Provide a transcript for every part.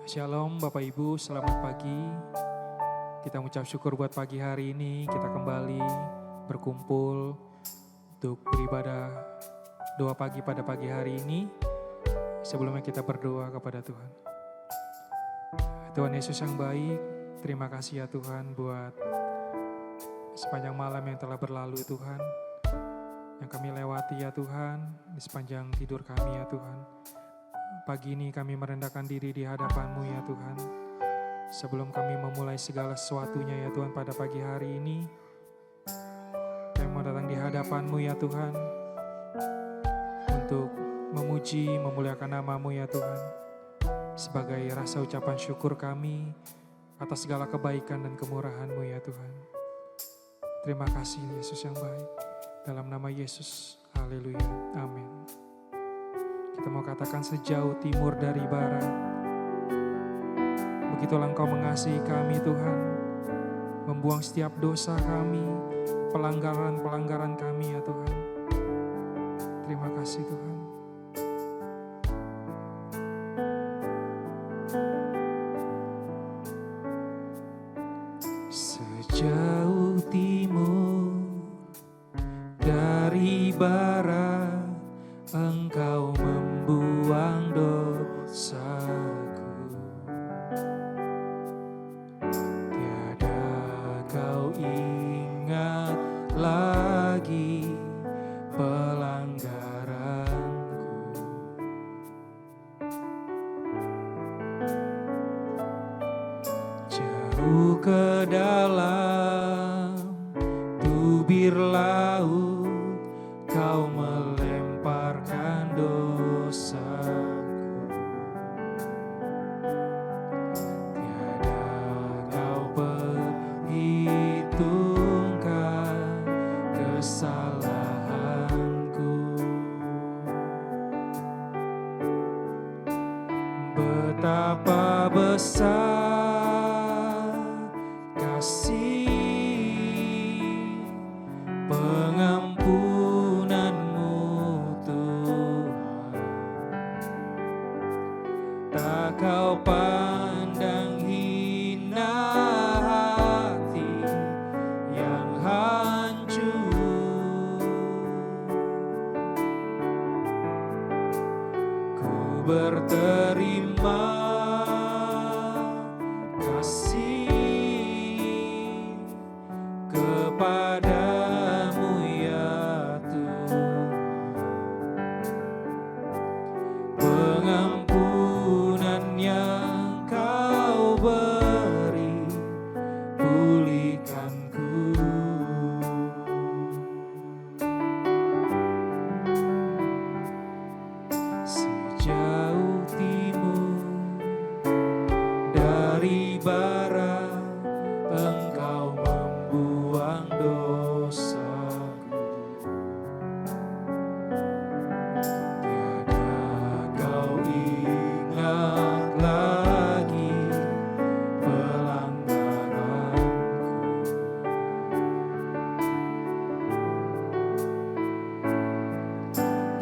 Shalom Bapak Ibu, selamat pagi. Kita mengucap syukur buat pagi hari ini. Kita kembali berkumpul untuk beribadah doa pagi pada pagi hari ini. Sebelumnya kita berdoa kepada Tuhan. Tuhan Yesus yang baik, terima kasih ya Tuhan buat sepanjang malam yang telah berlalu Tuhan. Yang kami lewati ya Tuhan, di sepanjang tidur kami ya Tuhan. Pagi ini kami merendahkan diri di hadapan-Mu ya Tuhan. Sebelum kami memulai segala sesuatunya ya Tuhan pada pagi hari ini. Kami mau datang di hadapan-Mu ya Tuhan. Untuk memuji, memuliakan nama-Mu ya Tuhan. Sebagai rasa ucapan syukur kami atas segala kebaikan dan kemurahan-Mu ya Tuhan. Terima kasih Yesus yang baik. Dalam nama Yesus, haleluya, amin. Kita mau katakan sejauh timur dari barat. Begitulah Engkau mengasihi kami Tuhan. Membuang setiap dosa kami, pelanggaran-pelanggaran kami ya Tuhan. Terima kasih Tuhan. Sejauh timur dari barat, Engkau membuang dosaku. Tiada Kau ingat lagi pelanggaranku. Jauh ke dalam tubir laut, Kau melemparkan dosaku. Tiada Kau perhitungkan kesalahanku. Betapa besar kasih pengampunan-Mu Tuhan. Tak Kau pandang hina hati yang hancur. Ku berterima kasih kepada-Mu ya Tuhan. Pengampunan yang Kau beri, pulihkanku. Sejauh timur dari barat, Engkau membuang dosaku. Tiada Kau ingat lagi pelanggaranku.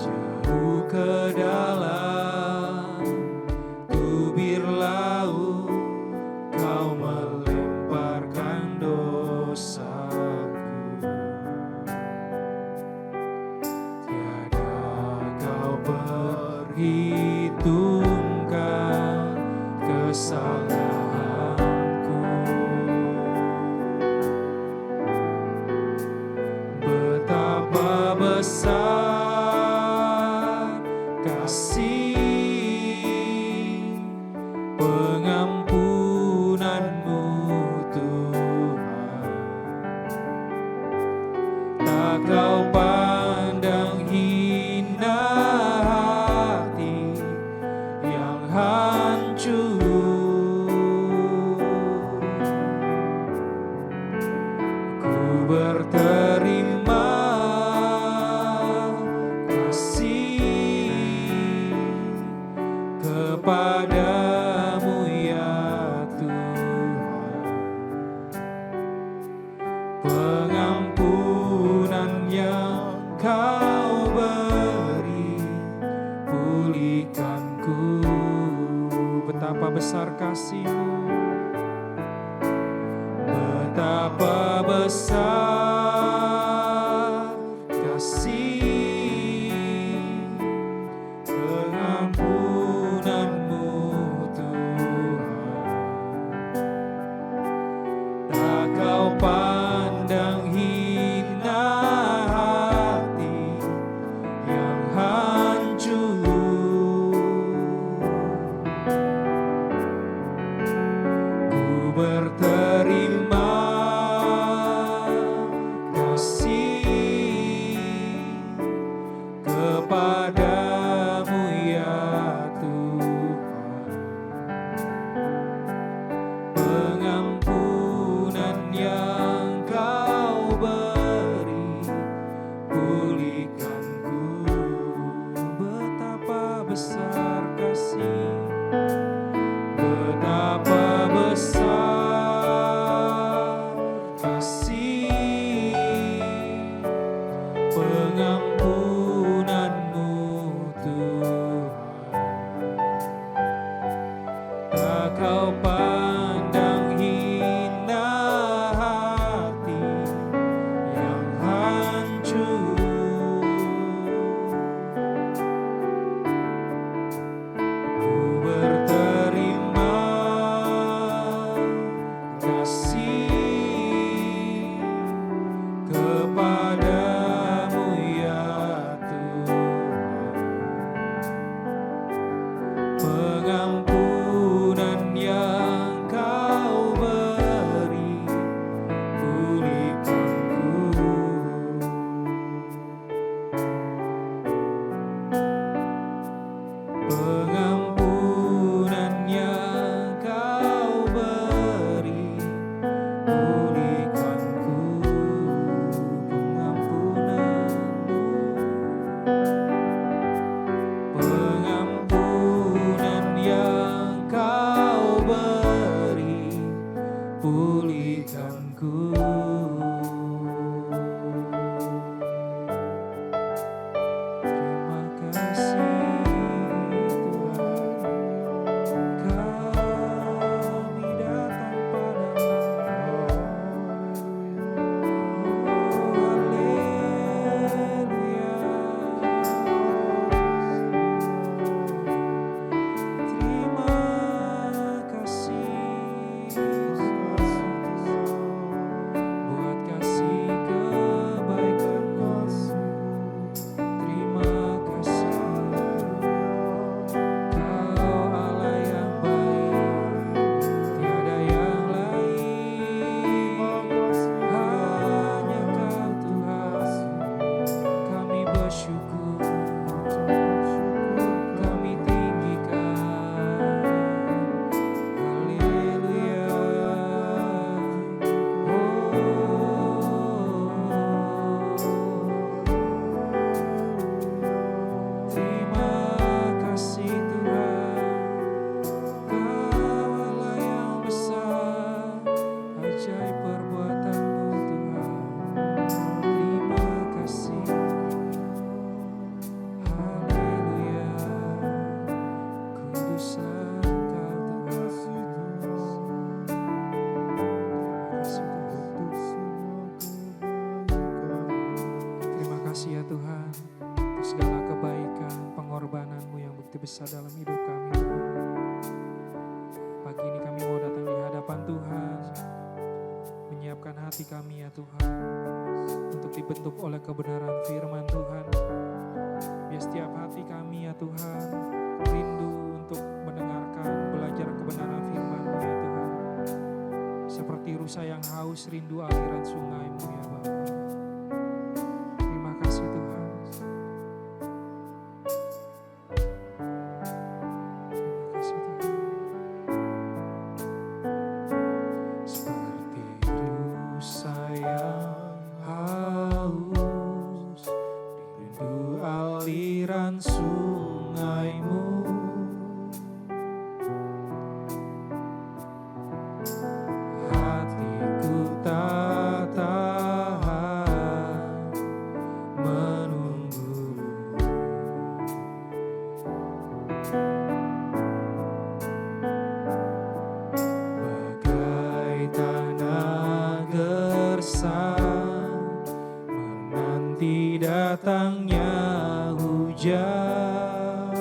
Jauh ke dalam tubir laut, Kau melemparkan dosaku. Tiada Kau perhitungkan kesalahanku. Betapa besar kasih pengampunan-Mu Tuhan. Tak Kau pandang hina hati yang hancur. Ku berterima kasih betapa besar kasih-Mu, betapa besar kasih pengampunan-Mu Tuhan. Tak Kau pandang hina hati yang hancur. Ku berterima kasih kepadamu ya Tuhan. Pengampunan yang Kau beri, pulihkanku. Betapa besar kasih, betapa besar kasih pengampunan-Mu Tuhan. Tak Kau pandang hina hati yang hancur. Ku berterima kasih kepadamu ya Tuhan. Pengampunan yang Kau beri, pulihkanku. Pengampunan yang Kau beri, pulihkanku. Pengampunan yang Kau beri, pulihkanku. Terima kasih Tuhan, kami datang padamu. Haleluya. Terima kasih buat kasih kebaikan-Mu. Terima kasih, Kau Allah yang baik, tiada yang lain, hanya Kau Tuhan. Kami bersyukur, kami tinggikan. Haleluya. Terima kasih Tuhan, Kau Allah yang besar, ajaib perbuatan-Mu Tuhan. Terima kasih. Haleluya. Kudusan Kau Tuhan. Terima kasih ya Tuhan, untuk segala kebaikan, pengorbanan-Mu yang begitu besar dalam hidup kami. Pagi ini kami mau datang di hadapan Tuhan, menyiapkan hati kami ya Tuhan, untuk dibentuk oleh kebenaran firman Tuhan. Biar setiap hati kami ya Tuhan, rindu untuk mendengarkan, belajar kebenaran firman-Mu ya Tuhan. Seperti rusa yang haus rindu aliran sungai-Mu ya Bapa. Terima kasih Tuhan. Terima kasih Tuhan. Seperti rusa yang haus rindu aliran sungai-Mu. Hatiku tak tahan menunggu-Mu. hujan.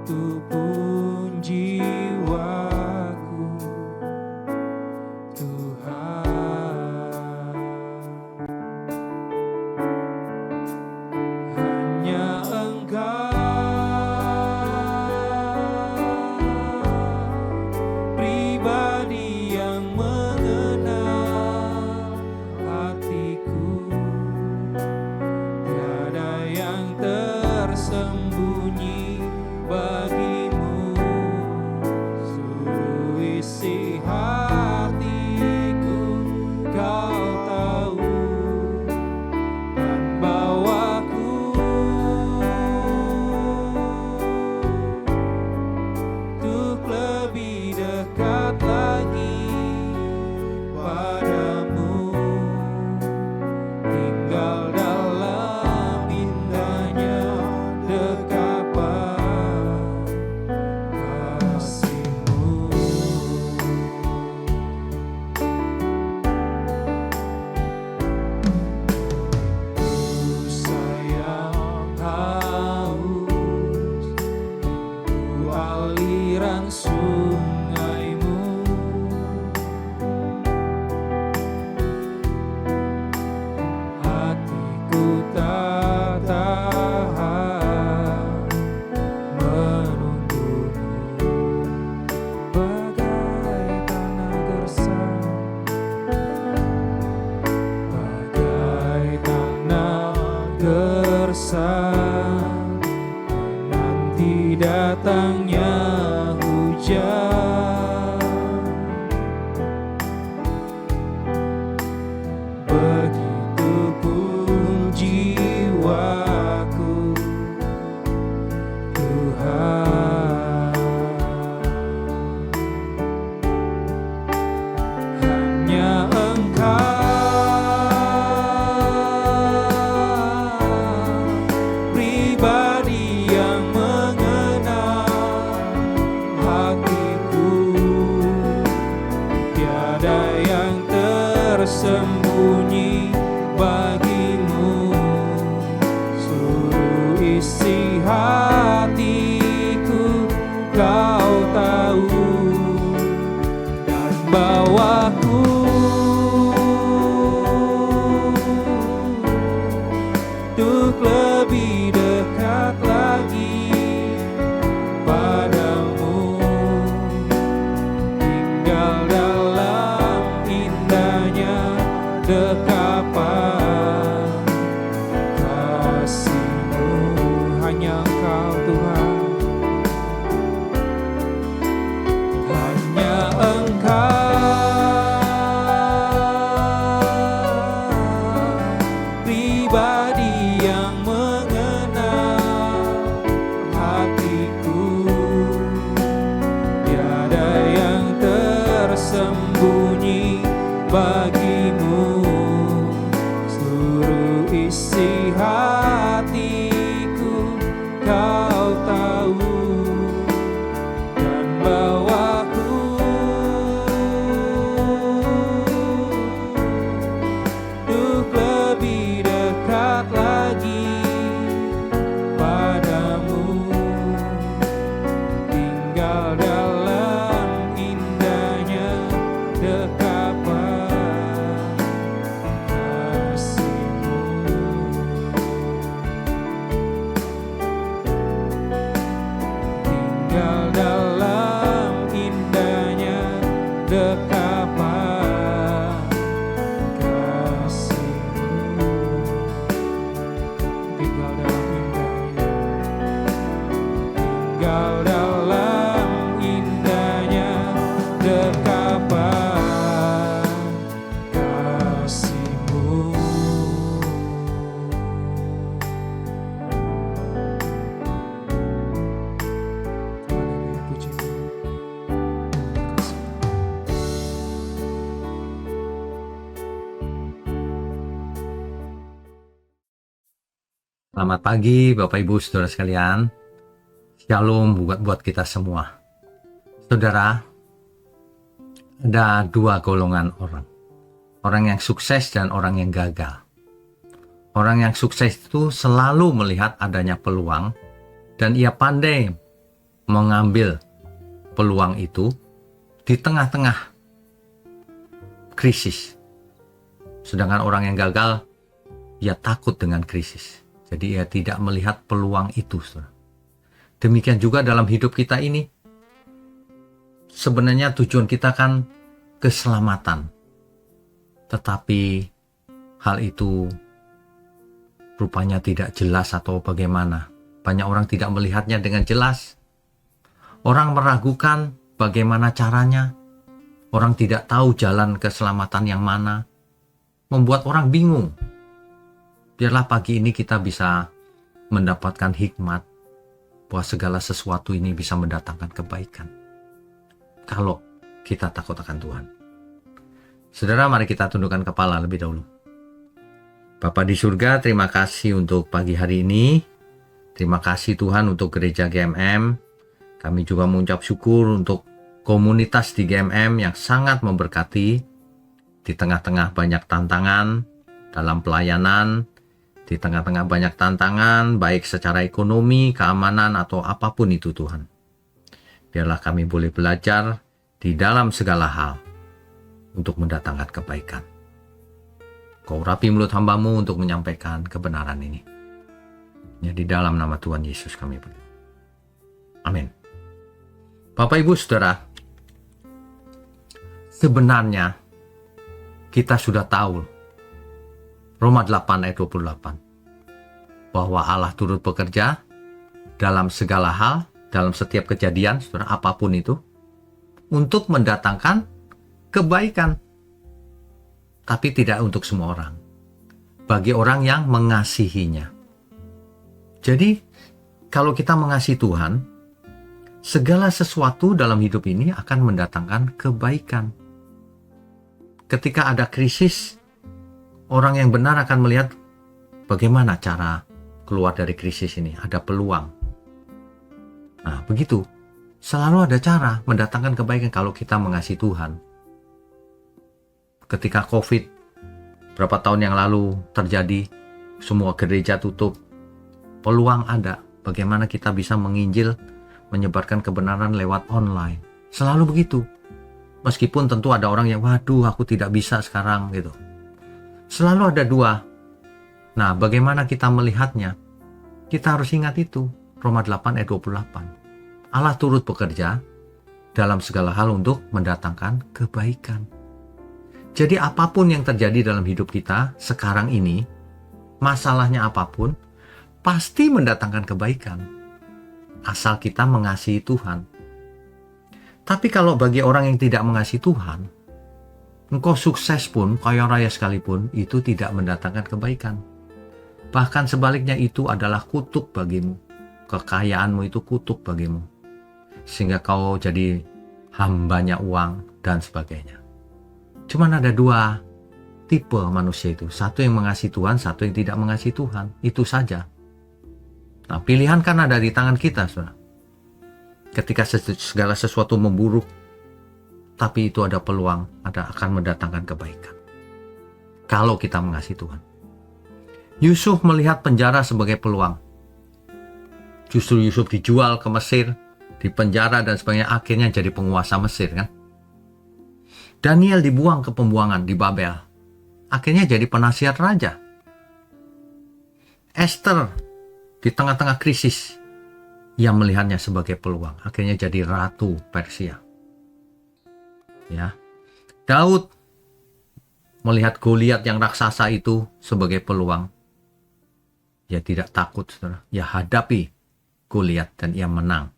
Begitupun jiwaku, Tuhan. Hanya Engkau pribadi yang mengenal hatiku. Tiada yang tersembunyi bagimu. Seluruh isi hatiku Kau tahu, dan bawaku untuk lebih dekat lagi padamu, tinggal dalam indahnya dekapan kasih-Mu. Ku sayang haus rindu aliran sungai-Mu. Hatiku tak tahan menunggu-Mu, bagai tanah gersang, bagai tanah gersang, menanti datangnya hujan. Begitupun jiwaku, Tuhan. Hanya Engkau pribadi yang mengenal hatiku. Tiada yang tersembunyi bagimu. Seluruh isi hatiku Kau tahu, dan bawaku untuk lebih dekat lagi padamu, tinggal dalam indahnya dekapan kasih-Mu. Hanya Engkau Tuhan, hanya Engkau pribadi yang mengenal hatiku. Tiada yang tersembunyi bagimu. Seluruh isi hatiku Kau tahu, dan bawaku untuk lebih dekat lagi padamu, tinggal dalam indahnya dekapan kasih-Mu. Tinggal dalam indahnya dekapan kasih-Mu. Tinggal dalam indahnya, tinggal dalam indahnya dekapan kasih-Mu. Haleluya, puji Tuhan. Kasih. Selamat pagi Bapak Ibu Saudara sekalian. Shalom buat kita semua. Saudara, ada dua golongan orang. Orang yang sukses dan orang yang gagal. Orang yang sukses itu selalu melihat adanya peluang dan ia pandai mengambil peluang itu di tengah-tengah krisis. Sedangkan orang yang gagal, ia takut dengan krisis. Jadi ia tidak melihat peluang itu. Demikian juga dalam hidup kita ini. Sebenarnya tujuan kita kan keselamatan. Tetapi hal itu rupanya tidak jelas atau bagaimana. Banyak orang tidak melihatnya dengan jelas. Orang meragukan bagaimana caranya. Orang tidak tahu jalan keselamatan yang mana. Membuat orang bingung. Biarlah pagi ini kita bisa mendapatkan hikmat bahwa segala sesuatu ini bisa mendatangkan kebaikan. Kalau kita takut akan Tuhan. Saudara, mari kita tundukkan kepala lebih dahulu. Bapa di surga, terima kasih untuk pagi hari ini. Terima kasih Tuhan untuk gereja GMM. Kami juga mengucap syukur untuk komunitas di GMM yang sangat memberkati. Di tengah-tengah banyak tantangan dalam pelayanan, di tengah-tengah banyak tantangan, baik secara ekonomi, keamanan, atau apapun itu Tuhan. Biarlah kami boleh belajar di dalam segala hal untuk mendatangkan kebaikan. Kau urapi mulut hamba-Mu untuk menyampaikan kebenaran ini. Ya, di dalam nama Tuhan Yesus kami berdoa. Amin. Bapak Ibu Saudara, sebenarnya kita sudah tahu Roma 8 ayat 28 bahwa Allah turut bekerja dalam segala hal, dalam setiap kejadian, saudara, apapun itu, untuk mendatangkan kebaikan. Tapi tidak untuk semua orang. Bagi orang yang mengasihinya. Jadi, kalau kita mengasihi Tuhan, segala sesuatu dalam hidup ini akan mendatangkan kebaikan. Ketika ada krisis, orang yang benar akan melihat bagaimana cara keluar dari krisis ini. Ada peluang. Nah, begitu. Selalu ada cara mendatangkan kebaikan kalau kita mengasihi Tuhan. Ketika COVID, berapa tahun yang lalu terjadi, semua gereja tutup. Peluang ada. Bagaimana kita bisa menginjil, menyebarkan kebenaran lewat online. Selalu begitu. Meskipun tentu ada orang yang, waduh aku tidak bisa sekarang gitu. Selalu ada dua. Nah, bagaimana kita melihatnya? Kita harus ingat itu. Roma 8 ayat 28. Allah turut bekerja dalam segala hal untuk mendatangkan kebaikan. Jadi apapun yang terjadi dalam hidup kita sekarang ini, masalahnya apapun, pasti mendatangkan kebaikan. Asal kita mengasihi Tuhan. Tapi kalau bagi orang yang tidak mengasihi Tuhan, engkau sukses pun, kaya raya sekalipun, itu tidak mendatangkan kebaikan. Bahkan sebaliknya itu adalah kutuk bagimu. Kekayaanmu itu kutuk bagimu. Sehingga kau jadi hambanya uang dan sebagainya. Cuman ada dua tipe manusia itu. Satu yang mengasihi Tuhan, satu yang tidak mengasihi Tuhan. Itu saja. Nah, pilihan kan ada di tangan kita, saudara. Ketika segala sesuatu memburuk, tapi itu ada peluang, akan mendatangkan kebaikan. Kalau kita mengasihi Tuhan. Yusuf melihat penjara sebagai peluang. Justru Yusuf dijual ke Mesir, dipenjara dan sebagainya, akhirnya jadi penguasa Mesir kan. Daniel dibuang ke pembuangan di Babel, akhirnya jadi penasihat raja. Esther di tengah-tengah krisis, ia melihatnya sebagai peluang, akhirnya jadi ratu Persia. Ya, Daud melihat Goliat yang raksasa itu sebagai peluang. Ia tidak takut, saudara. Ia hadapi Goliat dan ia menang.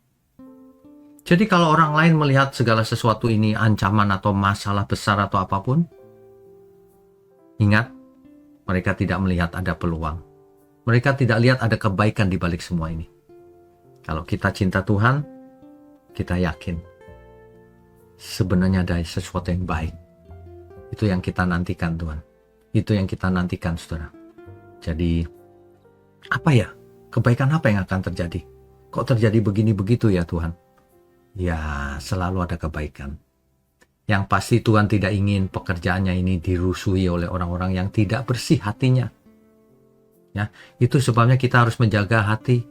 Jadi kalau orang lain melihat segala sesuatu ini ancaman atau masalah besar atau apapun, ingat, mereka tidak melihat ada peluang. Mereka tidak lihat ada kebaikan di balik semua ini. Kalau kita cinta Tuhan, kita yakin sebenarnya ada sesuatu yang baik. Itu yang kita nantikan, Tuhan. Itu yang kita nantikan, saudara. Jadi, apa ya? Kebaikan apa yang akan terjadi? Kok terjadi begini begitu ya Tuhan? Ya, selalu ada kebaikan. Yang pasti Tuhan tidak ingin pekerjaannya ini dirusui oleh orang-orang yang tidak bersih hatinya. Ya, itu sebabnya kita harus menjaga hati.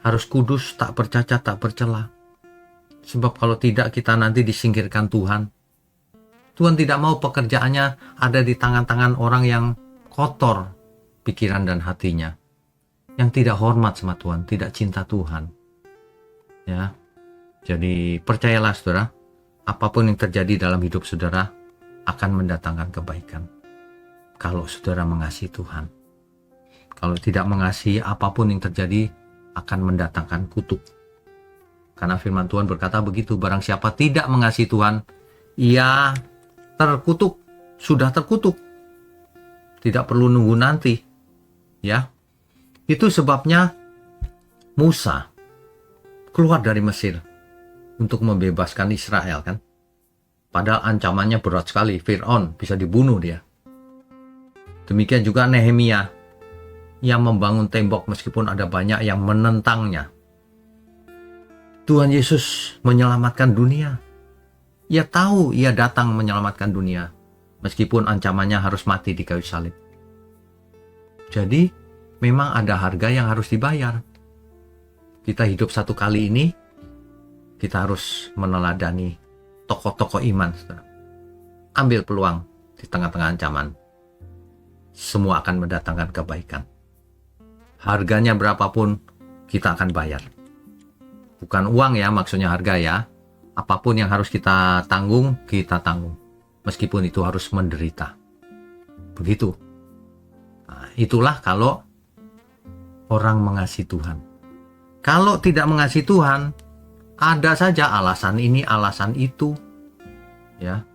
Harus kudus, tak bercacat, tak bercela. Sebab kalau tidak, kita nanti disingkirkan Tuhan. Tuhan tidak mau pekerjaannya ada di tangan-tangan orang yang kotor pikiran dan hatinya, yang tidak hormat sama Tuhan, tidak cinta Tuhan. Ya, jadi percayalah saudara, apapun yang terjadi dalam hidup saudara akan mendatangkan kebaikan. Kalau saudara mengasihi Tuhan, kalau tidak mengasihi, apapun yang terjadi akan mendatangkan kutuk. Karena firman Tuhan berkata begitu, barang siapa tidak mengasihi Tuhan, ia terkutuk, sudah terkutuk. Tidak perlu nunggu nanti. Ya. Itu sebabnya Musa keluar dari Mesir untuk membebaskan Israel kan. Padahal ancamannya berat sekali, Fir'aun bisa dibunuh dia. Demikian juga Nehemia yang membangun tembok meskipun ada banyak yang menentangnya. Tuhan Yesus menyelamatkan dunia. Ia tahu ia datang menyelamatkan dunia, meskipun ancamannya harus mati di kayu salib. Jadi, memang ada harga yang harus dibayar. Kita hidup satu kali ini, kita harus meneladani tokoh-tokoh iman. Ambil peluang di tengah-tengah ancaman. Semua akan mendatangkan kebaikan. Harganya berapapun, kita akan bayar. Bukan uang ya, maksudnya harga ya. Apapun yang harus kita tanggung, kita tanggung. Meskipun itu harus menderita. Begitu. Nah, itulah kalau orang mengasihi Tuhan. Kalau tidak mengasihi Tuhan, ada saja alasan ini, alasan itu. Ya.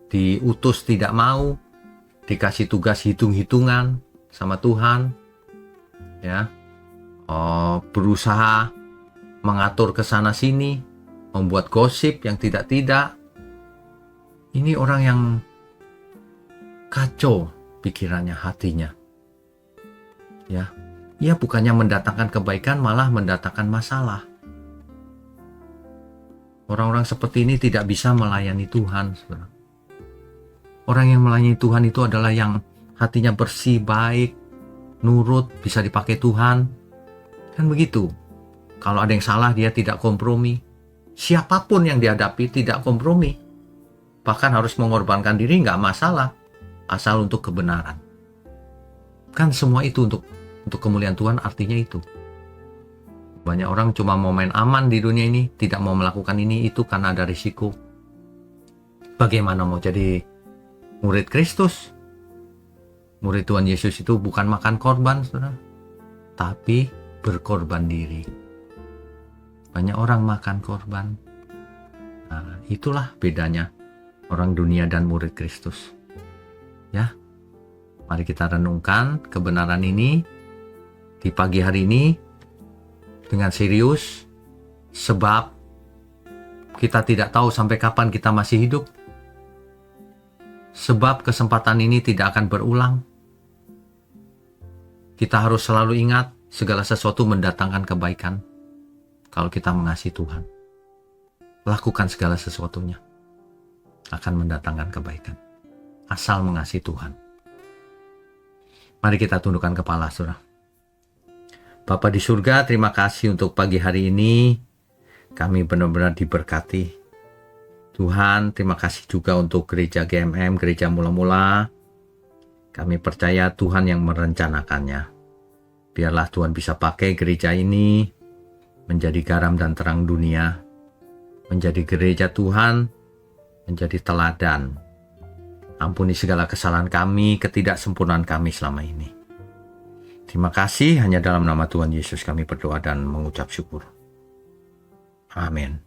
Diutus tidak mau, dikasih tugas hitung-hitungan sama Tuhan. Ya. Berusaha mengatur ke sana sini, membuat gosip yang tidak-tidak. Ini orang yang kacau pikirannya, hatinya. Ya, ia bukannya mendatangkan kebaikan, malah mendatangkan masalah. Orang-orang seperti ini tidak bisa melayani Tuhan. Saudara. Orang yang melayani Tuhan itu adalah yang hatinya bersih, baik, nurut, bisa dipakai Tuhan. Kan begitu. Kalau ada yang salah, dia tidak kompromi. Siapapun yang dihadapi tidak kompromi. Bahkan harus mengorbankan diri, nggak masalah. Asal untuk kebenaran. Kan semua itu untuk kemuliaan Tuhan, artinya itu. Banyak orang cuma mau main aman di dunia ini, tidak mau melakukan ini, itu karena ada risiko. Bagaimana mau jadi murid Kristus? Murid Tuhan Yesus itu bukan makan korban, saudara. Tapi berkorban diri. Banyak orang makan korban. Nah, itulah bedanya orang dunia dan murid Kristus. Ya, mari kita renungkan kebenaran ini di pagi hari ini dengan serius, sebab kita tidak tahu sampai kapan kita masih hidup. Sebab kesempatan ini tidak akan berulang. Kita harus selalu ingat segala sesuatu mendatangkan kebaikan. Kalau kita mengasihi Tuhan, lakukan segala sesuatunya akan mendatangkan kebaikan. Asal mengasihi Tuhan. Mari kita tundukkan kepala, saudara. Bapa di surga, terima kasih untuk pagi hari ini. Kami benar-benar diberkati. Tuhan, terima kasih juga untuk gereja GMM, gereja mula-mula. Kami percaya Tuhan yang merencanakannya. Biarlah Tuhan bisa pakai gereja ini menjadi garam dan terang dunia, menjadi gereja Tuhan, menjadi teladan. Ampuni segala kesalahan kami, ketidaksempurnaan kami selama ini. Terima kasih, hanya dalam nama Tuhan Yesus kami berdoa dan mengucap syukur. Amin.